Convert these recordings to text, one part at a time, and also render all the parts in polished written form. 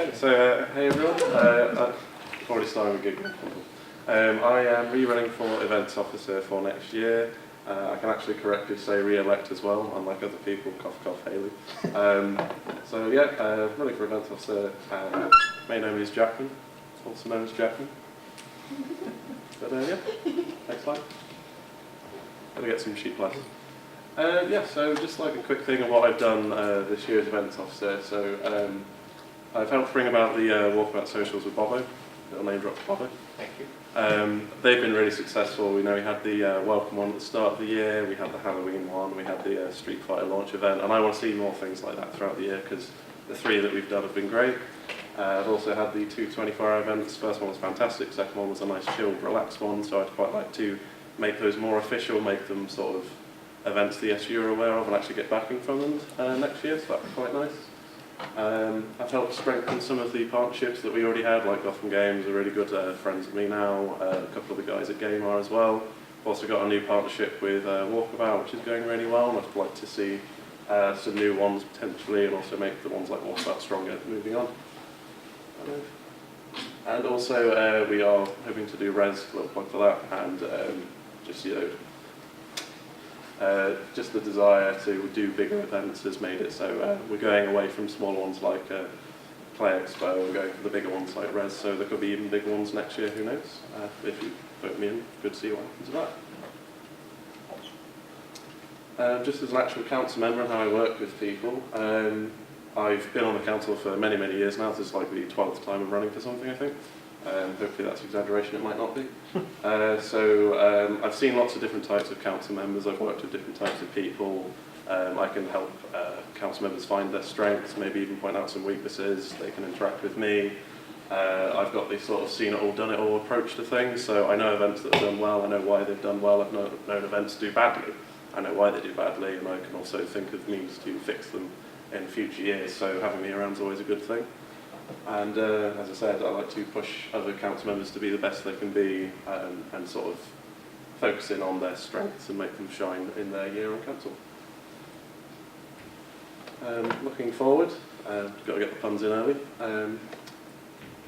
Okay, so hey everyone, I've already started with giggling. I am rerunning for events officer for next year. I can actually correctly say re-elect as well, unlike other people, cough cough Haley. So yeah, running for events officer. My name is Jackman, also known as Jackman. But yeah, next slide. Gotta get some sheet glasses. Yeah, so just like a quick thing of what I've done this year as events officer. So I've helped bring about the Walkabout socials with Bobo. Little name drop to Bobo. Thank you. They've been really successful. We know we had the welcome one at the start of the year, we had the Halloween one, we had the Street Fighter launch event, and I want to see more things like that throughout the year because the 3 that we've done have been great. I've also had the 2 24-hour events. First one was fantastic, second one was a nice chilled, relaxed one, so I'd quite like to make those more official, make them sort of events the SU are aware of and actually get backing from them next year, so that'd be quite nice. I've helped strengthen some of the partnerships that we already had, like Gotham Games are really good friends with me now, a couple of the guys at Game are as well. I've also got a new partnership with Walkabout, which is going really well, and I'd like to see some new ones potentially, and also make the ones like Walkabout stronger moving on. And also we are hoping to do Res, a little plug for that, and just, you know, just the desire to do bigger events has made it so we're going away from small ones like Play Expo and going for the bigger ones like Res, so there could be even bigger ones next year, who knows? If you vote me in, good to see what happens with that. Just as an actual council member and how I work with people, I've been on the council for many, many years now. This is like the 12th time I'm running for something, I think. Hopefully that's exaggeration, it might not be. I've seen lots of different types of council members, I've worked with different types of people. I can help council members find their strengths, maybe even point out some weaknesses, they can interact with me. I've got this sort of seen it all, done it all approach to things, so I know events that have done well, I know why they've done well, I've known events do badly, I know why they do badly, and I can also think of means to fix them in future years, so having me around is always a good thing. And as I said, I like to push other council members to be the best they can be and sort of focus in on their strengths and make them shine in their year on council. Looking forward, got to get the puns in early.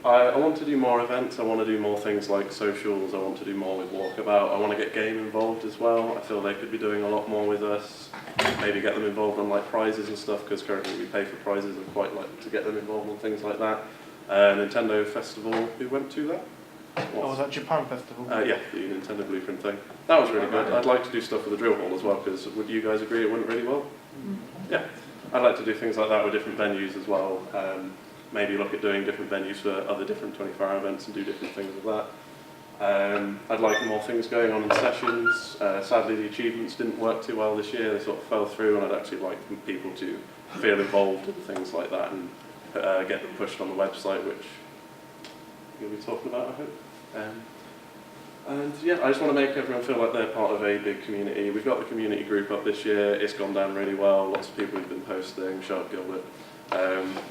I want to do more events, I want to do more things like socials, I want to do more with Walkabout, I want to get Game involved as well. I feel they could be doing a lot more with us, maybe get them involved on like prizes and stuff, because currently we pay for prizes and quite like to get them involved on things like that. Nintendo Festival, who went to that? Oh, was that Japan Festival? Yeah, the Nintendo Blueprint thing. That was really good. I'd like to do stuff with the drill hall as well, because would you guys agree it went really well? Yeah, I'd like to do things like that with different venues as well. Maybe look at doing different venues for other different 24-hour events and do different things with that. I'd like more things going on in sessions. Sadly, the achievements didn't work too well this year. They sort of fell through, and I'd actually like people to feel involved in things like that and get them pushed on the website, which you'll be talking about, I hope. And yeah, I just want to make everyone feel like they're part of a big community. We've got the community group up this year. It's gone down really well. Lots of people have been posting. Sharp Gilbert.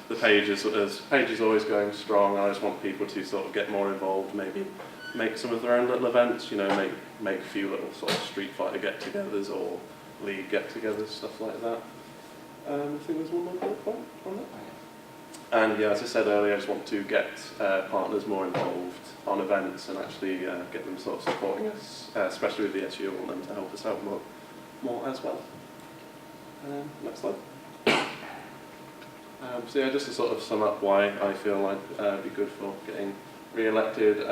The page is always going strong. I just want people to sort of get more involved, maybe make some of their own little events, you know, make a few little sort of Street Fighter get-togethers or league get-togethers, stuff like that. I think there's one more bullet point on that. And yeah, as I said earlier, I just want to get partners more involved on events and actually get them sort of supporting us, especially with the SU. I want them to help us out more as well. Next slide. So yeah, just to sort of sum up why I feel I'd be good for getting re-elected.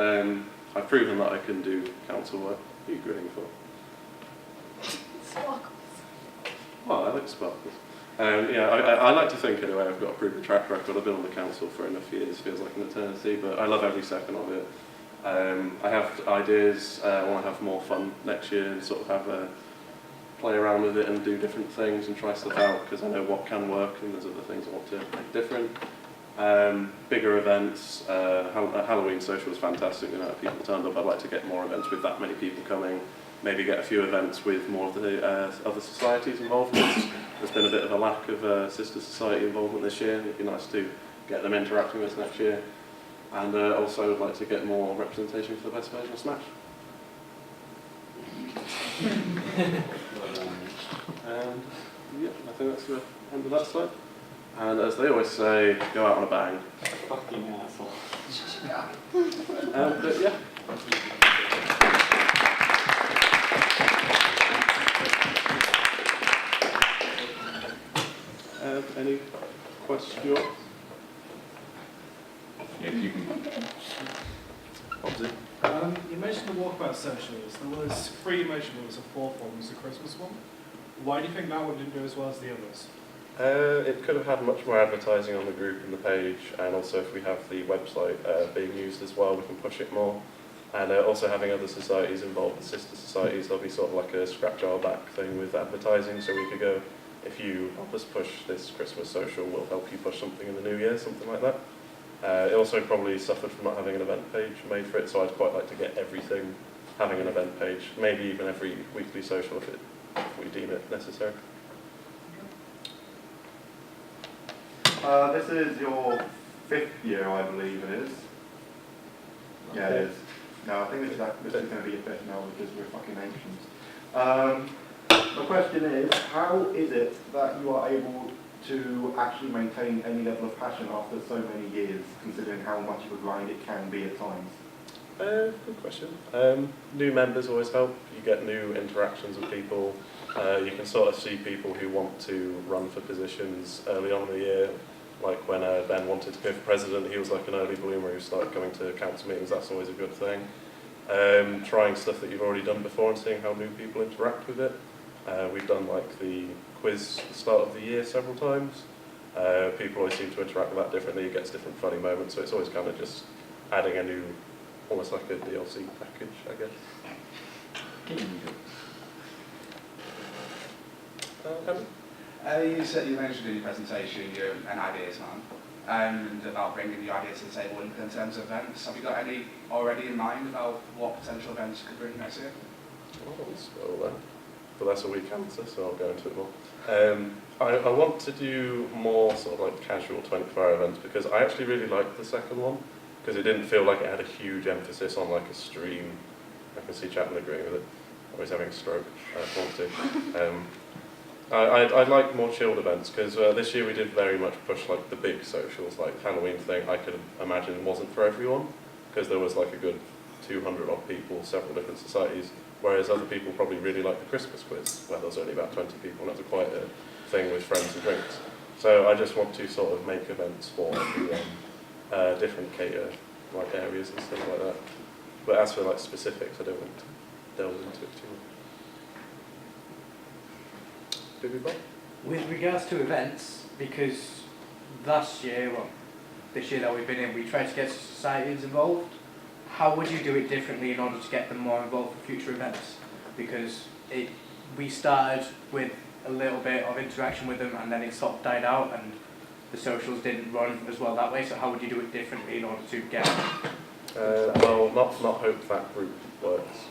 I've proven that I can do council work. What are you grinning for? Sparkles. Well, I like sparkles. Yeah, I like to think anyway I've got a proven track record. I've been on the council for enough years, feels like an eternity, but I love every second of it. I have ideas, I want to have more fun next year and sort of have play around with it and do different things and try stuff out, because I know what can work and there's other things I want to make different. Bigger events, Halloween social was fantastic, the amount of people turned up. I'd like to get more events with that many people coming, maybe get a few events with more of the other societies involved. There's been a bit of a lack of sister society involvement this year, it'd be nice to get them interacting with us next year. And also I'd like to get more representation for the best version of Smash. And yeah, I think that's the end of that slide. And as they always say, go out on a bang. Fucking asshole. But yeah. Any questions? If you can. Obviously. You mentioned the walkabout socials. There was 3 mentioned, there was a 4th one, was the Christmas one. Why do you think that one didn't do as well as the others? It could have had much more advertising on the group and the page, and also if we have the website being used as well, we can push it more. And also having other societies involved, the sister societies, there'll be sort of like a scratch our back thing with advertising, so we could go, if you help us push this Christmas social, we'll help you push something in the new year, something like that. It also probably suffered from not having an event page made for it, so I'd quite like to get everything having an event page, maybe even every weekly social if we deem it necessary. This is your 5th year, I believe it is. Yeah, it is. No, I think this is going to be your 5th now because we're fucking ancients. The question is, how is it that you are able to actually maintain any level of passion after so many years, considering how much of a grind it can be at times? Good question. New members always help. You get new interactions with people. You can sort of see people who want to run for positions early on in the year. Like when Ben wanted to go for president, he was like an early bloomer who started coming to council meetings. That's always a good thing. Trying stuff that you've already done before and seeing how new people interact with it. We've done like the quiz at the start of the year several times. People always seem to interact with that differently. It gets different funny moments, so it's always kind of just adding a new, almost like a DLC package, I guess. You mentioned in your presentation you're an ideas man, and about bringing the ideas to the table in terms of events. Have you got any already in mind about what potential events you could bring next year? But that's a weak answer, so I'll go into it more. I want to do more sort of like casual 24-hour events because I actually really liked the second one because it didn't feel like it had a huge emphasis on like a stream. I can see Jackman agreeing with it. Always having a stroke. I'd like more chilled events because this year we did very much push like the big socials, like Halloween thing. I could imagine wasn't for everyone because there was like a good 200 odd people, several different societies. Whereas other people probably really like the Christmas quiz, where there's only about 20 people, and that's quite a thing with friends and drinks. So I just want to sort of make events for the different cater like areas and stuff like that. But as for like specifics, I don't want to delve into it too much. Did we Bob? With regards to events, because this year that we've been in, we tried to get societies involved. How would you do it differently in order to get them more involved for future events? Because we started with a little bit of interaction with them and then it sort of died out and the socials didn't run as well that way, so how would you do it differently in order to get well, not hope that group works.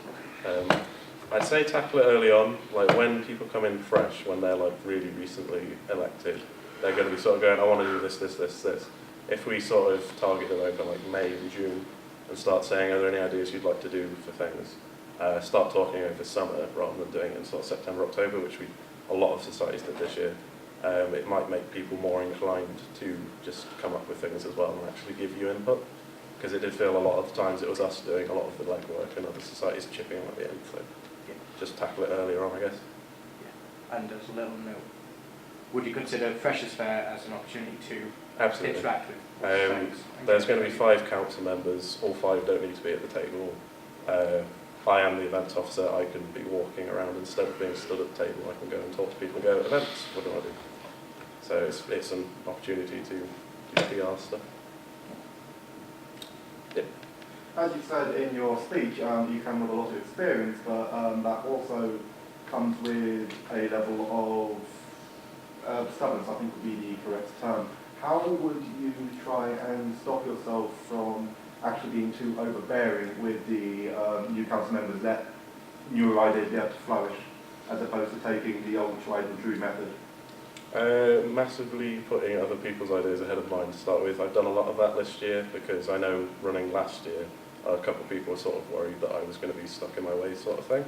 I'd say tackle it early on, like when people come in fresh, when they're like really recently elected, they're going to be sort of going, I want to do this, this, this, this. If we sort of target them over like May and June, and start saying, are there any ideas you'd like to do for things? Start talking over summer rather than doing it in sort of September, October, which a lot of societies did this year. It might make people more inclined to just come up with things as well and actually give you input. Because it did feel a lot of the times it was us doing a lot of the legwork and other societies chipping in at the end. So just tackle it earlier on, I guess. Yeah. And as a little note, would you consider Freshers' Fair as an opportunity to Absolutely. interact with there's going to be 5 council members, all 5 don't need to be at the table. I am the events officer, I can be walking around instead of being stood at the table, I can go and talk to people and go, events, what do I do? So it's an opportunity to do PR stuff. Yeah. As you said in your speech, you come with a lot of experience, but that also comes with a level of stubbornness, I think would be the correct term. How would you try and stop yourself from actually being too overbearing with the new council members, let newer ideas be able to flourish, as opposed to taking the old tried and true method? Massively putting other people's ideas ahead of mine to start with. I've done a lot of that this year because I know running last year, a couple of people were sort of worried that I was going to be stuck in my ways sort of thing.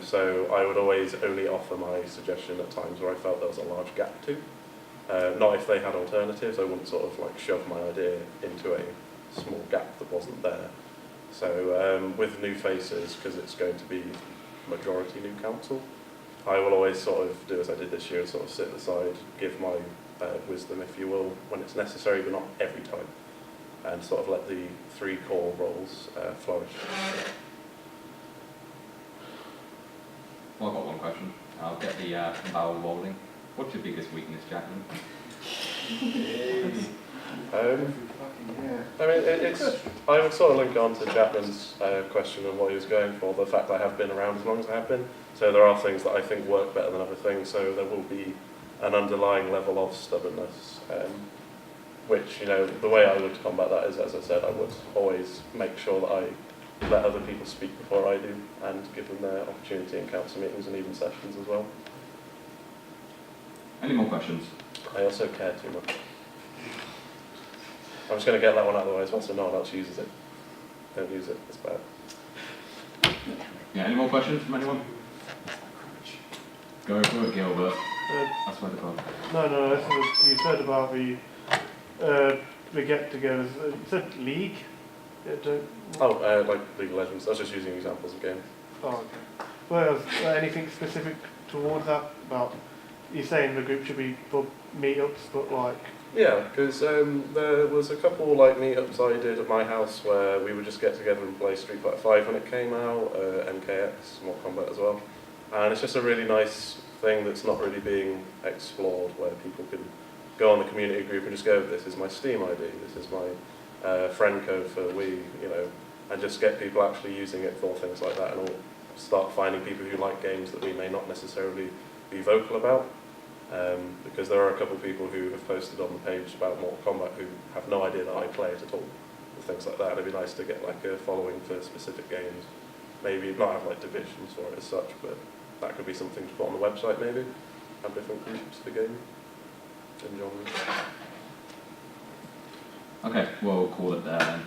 So I would always only offer my suggestion at times where I felt there was a large gap to. Not if they had alternatives. I wouldn't sort of like shove my idea into a small gap that wasn't there. So with new faces, because it's going to be majority new council, I will always sort of do as I did this year and sort of sit aside, give my wisdom, if you will, when it's necessary, but not every time, and sort of let the 3 core roles flourish. Well, I've got one question. I'll get the bowel rolling. What's your biggest weakness, Jackman? I mean, I would sort of link on to Jackman's question and what he was going for, the fact that I have been around as long as I have been. So there are things that I think work better than other things, so there will be an underlying level of stubbornness, which, you know, the way I would combat that is, as I said, I would always make sure that I let other people speak before I do, and give them their opportunity in council meetings and even sessions as well. Any more questions? I also care too much. I'm just going to get that one out of the way as well so no one else uses it. Don't use it, it's bad. Yeah, any more questions from anyone? Go for it, Gilbert. I swear to God. No, this is, you said about the get-togethers. You said league? Yeah, Like League of Legends. I was just using examples of games. oh, okay. Well, anything specific towards that? About, you're saying the group should be for meetups, but like... Yeah, because there was a couple like meetups I did at my house where we would just get together and play Street Fighter 5 when it came out, MKX, Mortal Kombat as well. And it's just a really nice thing that's not really being explored, where people can go on the community group and just go, this is my Steam ID, this is my friend code for Wii, you know, and just get people actually using it for things like that, and all start finding people who like games that we may not necessarily be vocal about. Because there are a couple of people who have posted on the page about Mortal Kombat who have no idea that I play it at all, or things like that. It'd be nice to get like a following for specific games. Maybe not have like divisions for it as such, but that could be something to put on the website maybe. Have different groups for gaming and genres. Okay, we'll call it there then.